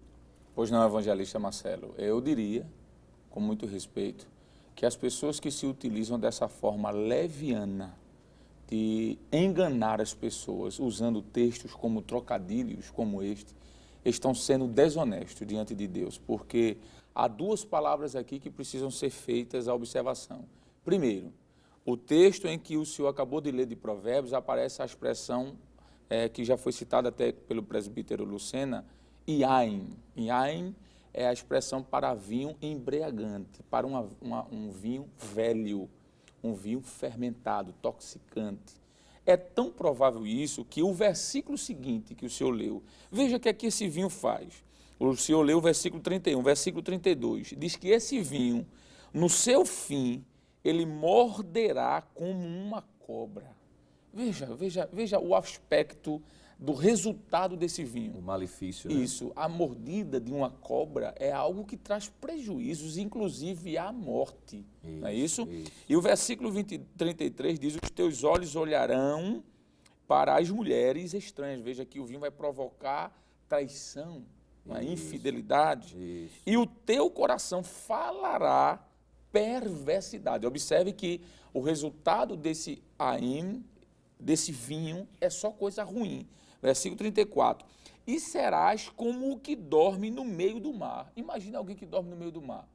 Pois não, evangelista Marcelo, eu diria, com muito respeito, que as pessoas que se utilizam dessa forma leviana de enganar as pessoas, usando textos como trocadilhos como este, estão sendo desonestos diante de Deus, porque há duas palavras aqui que precisam ser feitas à observação. Primeiro, o texto em que o senhor acabou de ler de Provérbios, aparece a expressão que já foi citada até pelo presbítero Lucena, iain. Iain é a expressão para vinho embriagante, para um vinho velho, um vinho fermentado, toxicante. É tão provável isso que o versículo seguinte que o senhor leu, veja o que é que esse vinho faz. O senhor leu o versículo 31, versículo 32, diz que esse vinho, no seu fim, ele morderá como uma cobra. Veja o aspecto do resultado desse vinho. O malefício, né? Isso, a mordida de uma cobra é algo que traz prejuízos, inclusive à morte. Isso, não é isso? Isso. E o versículo 33 diz: os teus olhos olharão para as mulheres estranhas. Veja que o vinho vai provocar traição, a infidelidade. Isso. E o teu coração falará perversidade. Observe que o resultado desse aim, desse vinho, é só coisa ruim. Versículo 34. E serás como o que dorme no meio do mar. Imagina alguém que dorme no meio do mar.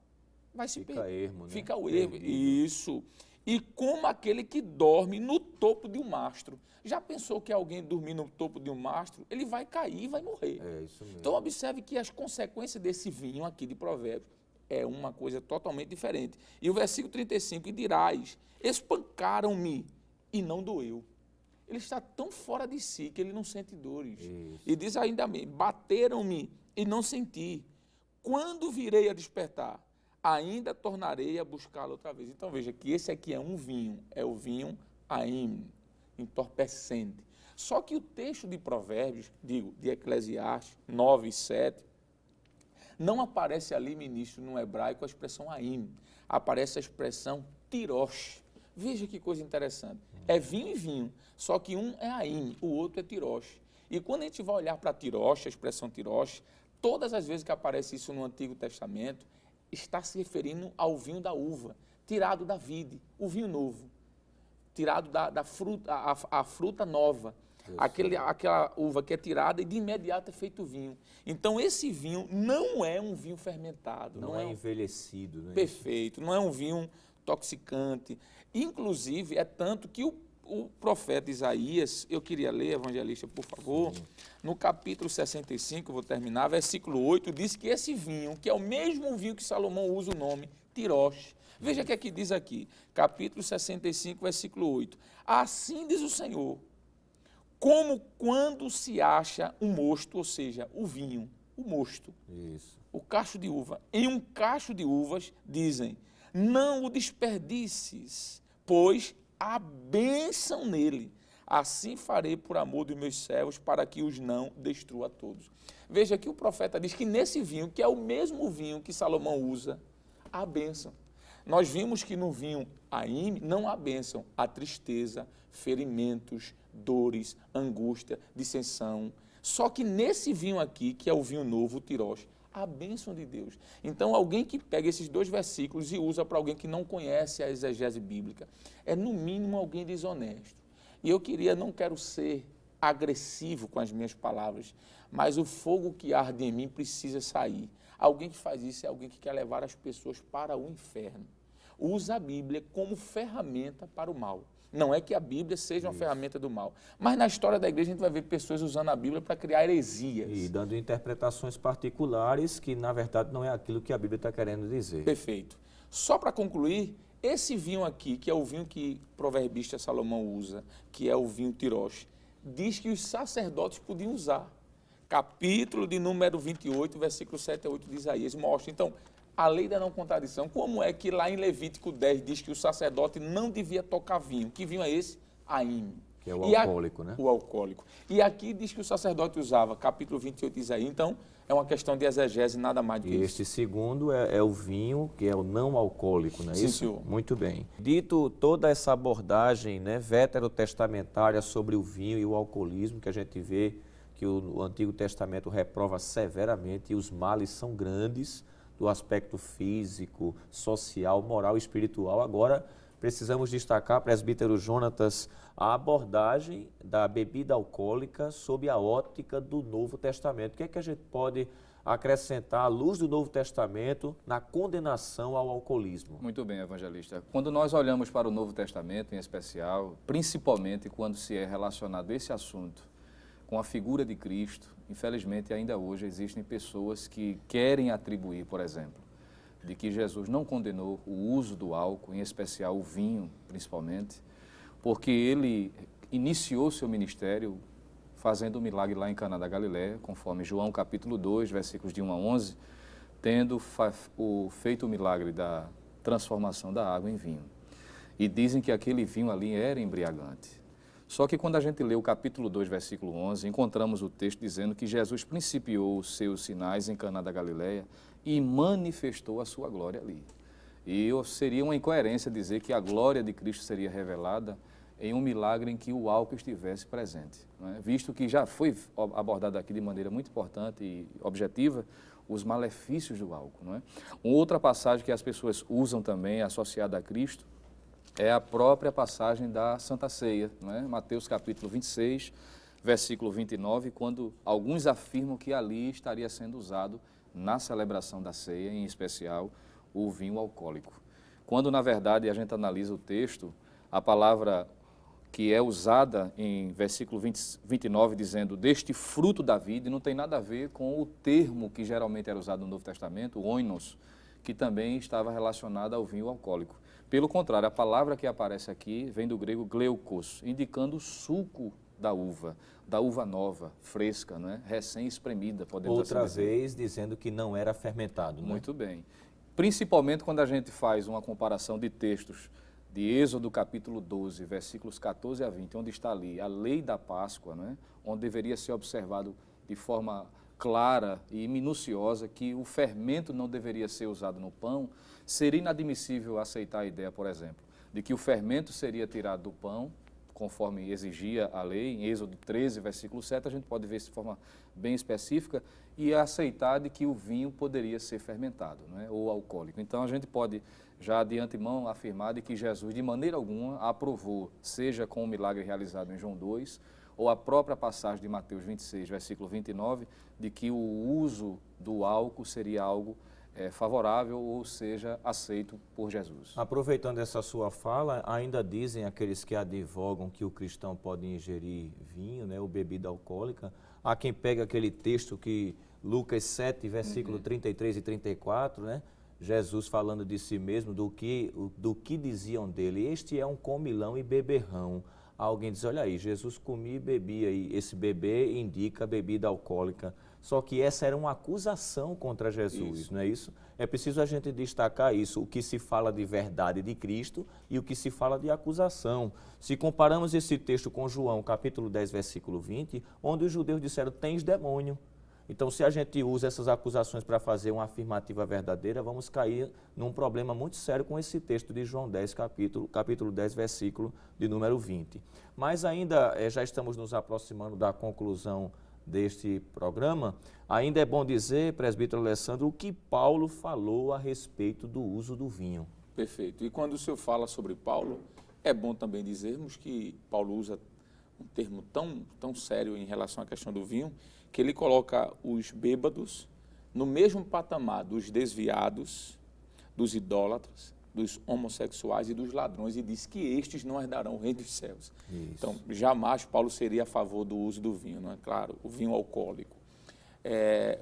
vai se Fica perder. ermo, né? Fica o ermo. Perdido. Isso. E como aquele que dorme no topo de um mastro. Já pensou que alguém dormir no topo de um mastro, ele vai cair e vai morrer. É isso mesmo. Então, observe que as consequências desse vinho aqui de Provérbios é uma coisa totalmente diferente. E o versículo 35, e dirás, espancaram-me e não doeu. Ele está tão fora de si que ele não sente dores. Isso. E diz ainda bem, bateram-me e não senti. Quando virei a despertar, ainda tornarei a buscá-lo outra vez. Então veja que esse aqui é um vinho, é o vinho Aim, entorpecente. Só que o texto de Provérbios, de Eclesiastes 9 e 7, não aparece ali, ministro, no hebraico, a expressão Aim. Aparece a expressão Tirosh. Veja que coisa interessante. É vinho e vinho, só que um é Aim, o outro é Tirosh. E quando a gente vai olhar para Tirosh, a expressão Tirosh, todas as vezes que aparece isso no Antigo Testamento, está se referindo ao vinho da uva, tirado da vide, o vinho novo, tirado da fruta, a fruta nova, aquela uva que é tirada e de imediato é feito vinho. Então esse vinho não é um vinho fermentado. Não é envelhecido, né? Perfeito, não é um vinho toxicante. Inclusive, é tanto que o profeta Isaías, eu queria ler, evangelista, por favor, no capítulo 65, vou terminar, versículo 8, diz que esse vinho, que é o mesmo vinho que Salomão usa o nome, Tirosh. Veja o que é que diz aqui, capítulo 65, versículo 8. Assim diz o Senhor, como quando se acha um mosto, ou seja, o vinho, o mosto, Isso. o cacho de uva. Em um cacho de uvas, dizem, não o desperdices, pois há bênção nele. Assim farei por amor dos meus servos, para que os não destrua todos. Veja que o profeta diz que nesse vinho, que é o mesmo vinho que Salomão usa, há bênção. Nós vimos que no vinho Aim não há bênção, há tristeza, ferimentos, dores, angústia, dissensão. Só que nesse vinho aqui, que é o vinho novo, o Tirosh, a bênção de Deus. Então, alguém que pega esses dois versículos e usa para alguém que não conhece a exegese bíblica, é no mínimo alguém desonesto. E eu não quero ser agressivo com as minhas palavras, mas o fogo que arde em mim precisa sair. Alguém que faz isso é alguém que quer levar as pessoas para o inferno. Usa a Bíblia como ferramenta para o mal. Não é que a Bíblia seja uma ferramenta do mal. Mas na história da igreja a gente vai ver pessoas usando a Bíblia para criar heresias. E dando interpretações particulares que, na verdade, não é aquilo que a Bíblia está querendo dizer. Perfeito. Só para concluir, esse vinho aqui, que é o vinho que o proverbista Salomão usa, que é o vinho Tirosh, diz que os sacerdotes podiam usar. Capítulo de número 28, versículo 7 a 8 de Isaías, mostra. Então, a lei da não contradição, como é que lá em Levítico 10 diz que o sacerdote não devia tocar vinho? Que vinho é esse? Aim. Que é o alcoólico, né? O alcoólico. E aqui diz que o sacerdote usava, capítulo 28 de Isaías. Então, é uma questão de exegese, nada mais do que E isso. este segundo é o vinho, que é o não alcoólico, não é Sim, isso? senhor. Muito bem. Dito toda essa abordagem, né, veterotestamentária sobre o vinho e o alcoolismo, que a gente vê que o Antigo Testamento reprova severamente, e os males são grandes, do aspecto físico, social, moral e espiritual. Agora, precisamos destacar, presbítero Jonatas, a abordagem da bebida alcoólica sob a ótica do Novo Testamento. O que é que a gente pode acrescentar à luz do Novo Testamento na condenação ao alcoolismo? Muito bem, evangelista. Quando nós olhamos para o Novo Testamento, em especial, principalmente quando se é relacionado esse assunto com a figura de Cristo, infelizmente ainda hoje existem pessoas que querem atribuir, por exemplo, de que Jesus não condenou o uso do álcool, em especial o vinho, principalmente, porque ele iniciou seu ministério fazendo um milagre lá em Caná da Galileia, conforme João capítulo 2, versículos de 1 a 11, tendo feito o milagre da transformação da água em vinho. E dizem que aquele vinho ali era embriagante. Só que quando a gente lê o capítulo 2, versículo 11, encontramos o texto dizendo que Jesus principiou os seus sinais em Caná da Galileia e manifestou a sua glória ali. E seria uma incoerência dizer que a glória de Cristo seria revelada em um milagre em que o álcool estivesse presente, não é? Visto que já foi abordado aqui de maneira muito importante e objetiva os malefícios do álcool, não é? Uma outra passagem que as pessoas usam também associada a Cristo é a própria passagem da Santa Ceia, não é? Mateus capítulo 26, versículo 29, quando alguns afirmam que ali estaria sendo usado na celebração da ceia, em especial, o vinho alcoólico. Quando, na verdade, a gente analisa o texto, a palavra que é usada em versículo 29, dizendo deste fruto da vida, não tem nada a ver com o termo que geralmente era usado no Novo Testamento, o oinos, que também estava relacionado ao vinho alcoólico. Pelo contrário, a palavra que aparece aqui vem do grego gleukos, indicando o suco da uva nova, fresca, né? Recém-espremida, podemos Outra assim dizer. vez dizendo que não era fermentado, né? Muito bem. Principalmente quando a gente faz uma comparação de textos de Êxodo capítulo 12, versículos 14 a 20, onde está ali a lei da Páscoa, né? Onde deveria ser observado de forma clara e minuciosa que o fermento não deveria ser usado no pão, seria inadmissível aceitar a ideia, por exemplo, de que o fermento seria tirado do pão, conforme exigia a lei, em Êxodo 13, versículo 7, a gente pode ver isso de forma bem específica, e aceitar de que o vinho poderia ser fermentado, né, ou alcoólico. Então, a gente pode, já de antemão, afirmar de que Jesus, de maneira alguma, aprovou, seja com o milagre realizado em João 2, ou a própria passagem de Mateus 26, versículo 29, de que o uso do álcool seria algo favorável, ou seja, aceito por Jesus. Aproveitando essa sua fala, ainda dizem aqueles que advogam que o cristão pode ingerir vinho, né, ou bebida alcoólica. Há quem pega aquele texto que Lucas 7, versículo 33 e 34, né, Jesus falando de si mesmo, do que diziam dele. Este é um comilão e beberrão. Alguém diz, olha aí, Jesus comia e bebia, e esse beber indica bebida alcoólica. Só que essa era uma acusação contra Jesus, não é isso? É preciso a gente destacar isso, o que se fala de verdade de Cristo e o que se fala de acusação. Se comparamos esse texto com João, capítulo 10, versículo 20, onde os judeus disseram, tens demônio. Então, se a gente usa essas acusações para fazer uma afirmativa verdadeira, vamos cair num problema muito sério com esse texto de João 10, capítulo 10, versículo de número 20. Mas ainda já estamos nos aproximando da conclusão deste programa. Ainda é bom dizer, presbítero Alessandro, o que Paulo falou a respeito do uso do vinho. Perfeito. E quando o senhor fala sobre Paulo, é bom também dizermos que Paulo usa um termo tão sério em relação à questão do vinho, que ele coloca os bêbados no mesmo patamar dos desviados, dos idólatras, dos homossexuais e dos ladrões, e diz que estes não herdarão o reino dos céus. Isso. Então, jamais Paulo seria a favor do uso do vinho, não é claro? O vinho alcoólico.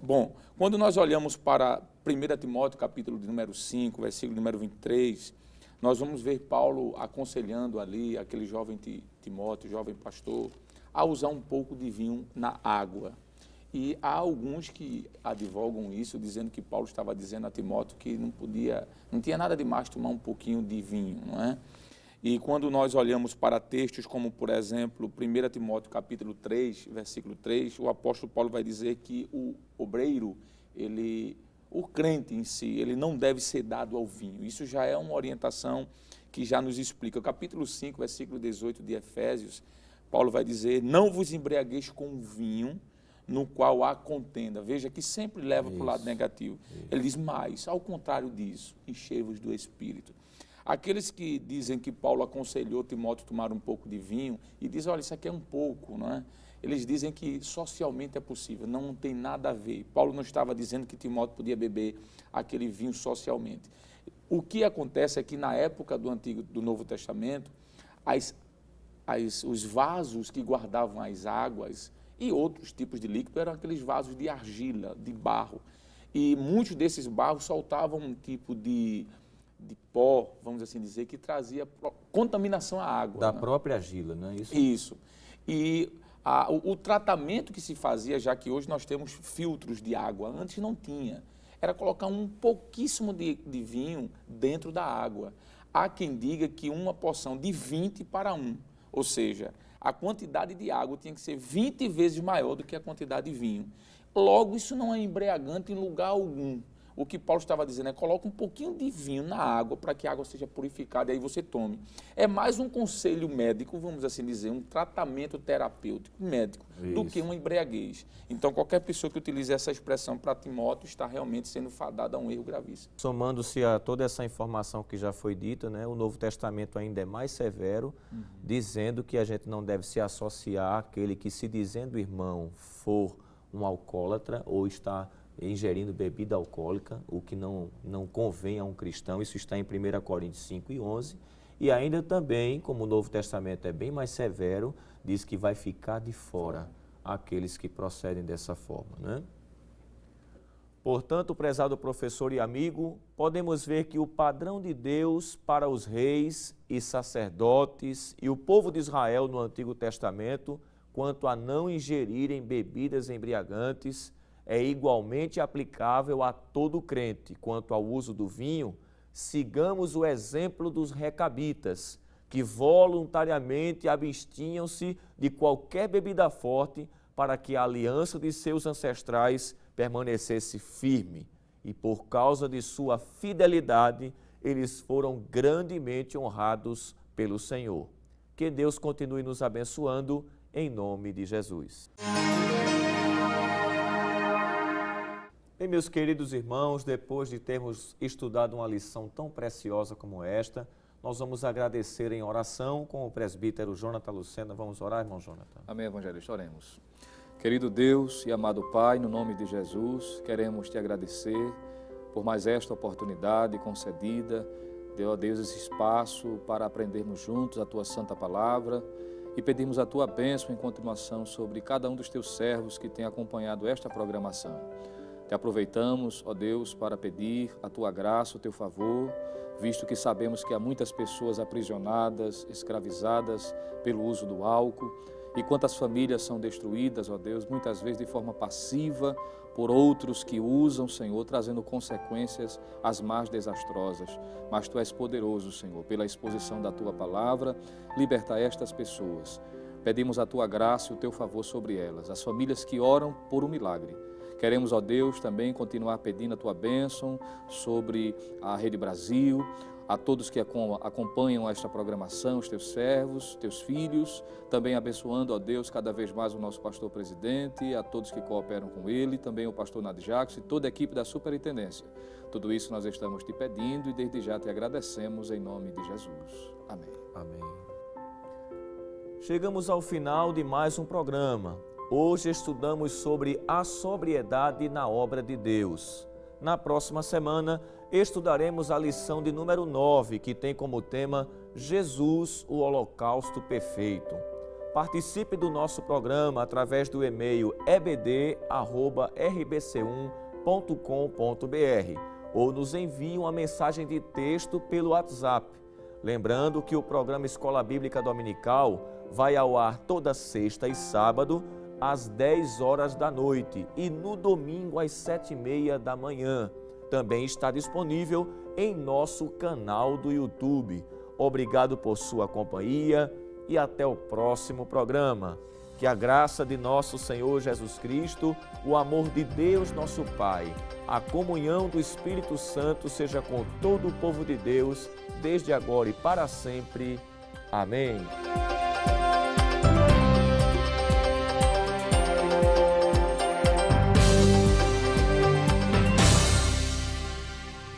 Bom, quando nós olhamos para 1 Timóteo, capítulo de número 5, versículo número 23, nós vamos ver Paulo aconselhando ali aquele jovem Timóteo, jovem pastor, a usar um pouco de vinho na água. E há alguns que advogam isso, dizendo que Paulo estava dizendo a Timóteo que não tinha nada demais tomar um pouquinho de vinho, não é? E quando nós olhamos para textos como, por exemplo, 1 Timóteo capítulo 3, versículo 3, o apóstolo Paulo vai dizer que o obreiro, o crente em si, ele não deve ser dado ao vinho. Isso já é uma orientação que já nos explica. O capítulo 5, versículo 18 de Efésios, Paulo vai dizer, não vos embriagueis com vinho, no qual há contenda. Veja que sempre leva para o lado negativo. Ele diz, mas, ao contrário disso, enchei-vos do Espírito. Aqueles que dizem que Paulo aconselhou Timóteo a tomar um pouco de vinho, e diz, olha, isso aqui é um pouco, não é? Eles dizem que socialmente é possível, não tem nada a ver. Paulo não estava dizendo que Timóteo podia beber aquele vinho socialmente. O que acontece é que na época do Novo Testamento, os vasos que guardavam as águas e outros tipos de líquido eram aqueles vasos de argila, de barro. E muitos desses barros soltavam um tipo de pó, vamos assim dizer, que trazia contaminação à água. Da própria argila, não é isso? Isso. E o tratamento que se fazia, já que hoje nós temos filtros de água, antes não tinha, era colocar um pouquíssimo de vinho dentro da água. Há quem diga que uma porção de 20 para 1, ou seja, a quantidade de água tinha que ser 20 vezes maior do que a quantidade de vinho. Logo, isso não é embriagante em lugar algum. O que Paulo estava dizendo é, coloca um pouquinho de vinho na água para que a água seja purificada e aí você tome. É mais um conselho médico, vamos assim dizer, um tratamento terapêutico médico, do que uma embriaguez. Então, qualquer pessoa que utilize essa expressão para Timóteo está realmente sendo fadada a um erro gravíssimo. Somando-se a toda essa informação que já foi dita, né, o Novo Testamento ainda é mais severo, dizendo que a gente não deve se associar àquele que, se dizendo irmão, for um alcoólatra ou está ingerindo bebida alcoólica, o que não convém a um cristão. Isso está em 1 Coríntios 5:11. E ainda também, como o Novo Testamento é bem mais severo, diz que vai ficar de fora aqueles que procedem dessa forma, né? Portanto, prezado professor e amigo, podemos ver que o padrão de Deus para os reis e sacerdotes e o povo de Israel no Antigo Testamento, quanto a não ingerirem bebidas embriagantes, é igualmente aplicável a todo crente. Quanto ao uso do vinho, sigamos o exemplo dos recabitas, que voluntariamente abstinham-se de qualquer bebida forte para que a aliança de seus ancestrais permanecesse firme. E por causa de sua fidelidade, eles foram grandemente honrados pelo Senhor. Que Deus continue nos abençoando, em nome de Jesus. Bem, meus queridos irmãos, depois de termos estudado uma lição tão preciosa como esta, nós vamos agradecer em oração com o presbítero Jonathan Lucena. Vamos orar, irmão Jonathan? Amém, evangelista, oremos. Querido Deus e amado Pai, no nome de Jesus, queremos te agradecer por mais esta oportunidade concedida. Deu a Deus esse espaço para aprendermos juntos a tua santa palavra e pedimos a tua bênção em continuação sobre cada um dos teus servos que tem acompanhado esta programação. Te aproveitamos, ó Deus, para pedir a tua graça, o teu favor, visto que sabemos que há muitas pessoas aprisionadas, escravizadas pelo uso do álcool, e quantas famílias são destruídas, ó Deus, muitas vezes de forma passiva, por outros que usam, Senhor, trazendo consequências as mais desastrosas. Mas Tu és poderoso, Senhor, pela exposição da Tua palavra, liberta estas pessoas. Pedimos a Tua graça e o Teu favor sobre elas, as famílias que oram por um milagre. Queremos, ó Deus, também continuar pedindo a Tua bênção sobre a Rede Brasil, a todos que acompanham esta programação, os Teus servos, Teus filhos, também abençoando, ó Deus, cada vez mais o nosso pastor presidente, a todos que cooperam com ele, também o pastor Nadir Jacques e toda a equipe da superintendência. Tudo isso nós estamos te pedindo e desde já te agradecemos em nome de Jesus. Amém. Amém. Chegamos ao final de mais um programa. Hoje estudamos sobre a sobriedade na obra de Deus. Na próxima semana, estudaremos a lição de número 9, que tem como tema Jesus, o Holocausto Perfeito. Participe do nosso programa através do e-mail ebd@rbc1.com.br ou nos envie uma mensagem de texto pelo WhatsApp. Lembrando que o programa Escola Bíblica Dominical vai ao ar toda sexta e sábado, às 10 horas da noite e no domingo às 7h30 da manhã. Também está disponível em nosso canal do YouTube. Obrigado por sua companhia e até o próximo programa. Que a graça de nosso Senhor Jesus Cristo, o amor de Deus nosso Pai, a comunhão do Espírito Santo seja com todo o povo de Deus, desde agora e para sempre. Amém.